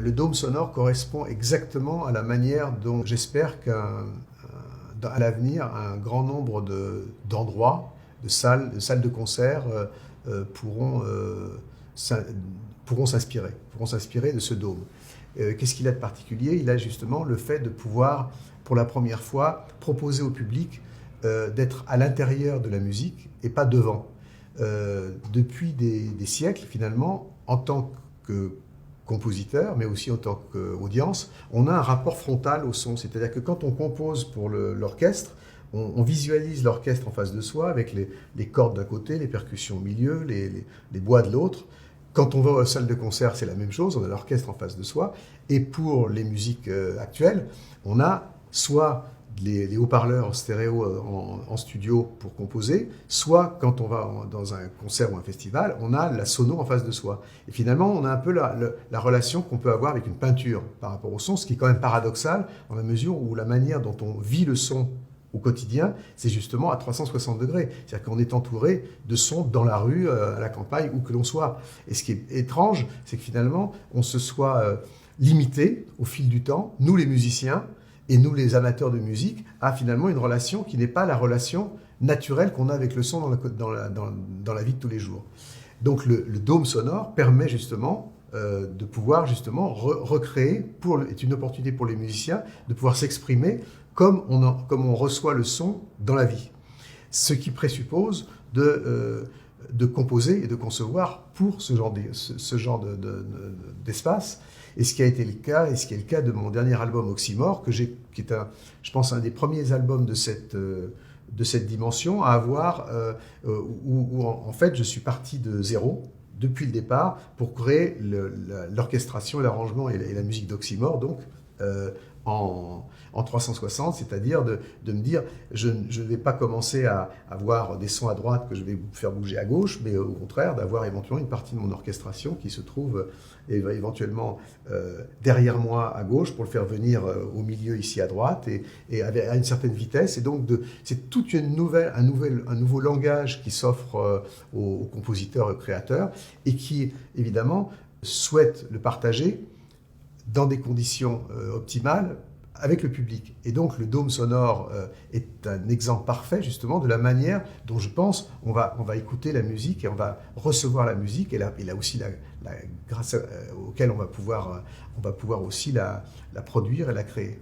Le dôme sonore correspond exactement à la manière dont j'espère qu'à l'avenir, un grand nombre d'endroits, de salles de concert pourront, pourront s'inspirer de ce dôme. Qu'est-ce qu'il a de particulier? Il a justement le fait de pouvoir, pour la première fois, proposer au public d'être à l'intérieur de la musique et pas devant. Depuis des siècles, finalement, en tant que compositeur, mais aussi en tant qu'audience, on a un rapport frontal au son. C'est-à-dire que quand on compose pour l'orchestre, on visualise l'orchestre en face de soi, avec les cordes d'un côté, les percussions au milieu, les bois de l'autre. Quand on va aux salles de concert, c'est la même chose, on a l'orchestre en face de soi. Et pour les musiques actuelles, on a soit les haut-parleurs stéréo en studio pour composer, soit quand on va dans un concert ou un festival, on a la sono en face de soi. Et finalement, on a un peu la relation qu'on peut avoir avec une peinture par rapport au son, ce qui est quand même paradoxal, dans la mesure où la manière dont on vit le son au quotidien, c'est justement à 360 degrés. C'est-à-dire qu'on est entouré de sons dans la rue, à la campagne, où que l'on soit. Et ce qui est étrange, c'est que finalement, on se soit limité au fil du temps, nous les musiciens, et nous les amateurs de musique, à finalement une relation qui n'est pas la relation naturelle qu'on a avec le son dans la vie de tous les jours. Donc le dôme sonore permet justement de pouvoir justement recréer, est une opportunité pour les musiciens de pouvoir s'exprimer comme on reçoit le son dans la vie. Ce qui présuppose de composer et de concevoir pour ce genre d'espace. Et ce qui a été le cas, et ce qui est le cas de mon dernier album Oxymore, qui est, je pense, un des premiers albums de cette dimension à avoir, où en fait je suis parti de zéro, depuis le départ, pour créer l'orchestration, l'arrangement et la musique d'Oxymore, donc en 360, c'est-à-dire de me dire, je ne vais pas commencer à avoir des sons à droite que je vais faire bouger à gauche, mais au contraire, d'avoir éventuellement une partie de mon orchestration qui se trouve éventuellement derrière moi à gauche pour le faire venir au milieu ici à droite et à une certaine vitesse. Et donc, c'est toute un nouveau langage qui s'offre aux compositeurs et aux créateurs et qui, évidemment, souhaite le partager dans des conditions optimales avec le public. Et donc le dôme sonore est un exemple parfait justement de la manière dont je pense on va écouter la musique et on va recevoir la musique et là aussi grâce auquel on va pouvoir aussi la produire et la créer.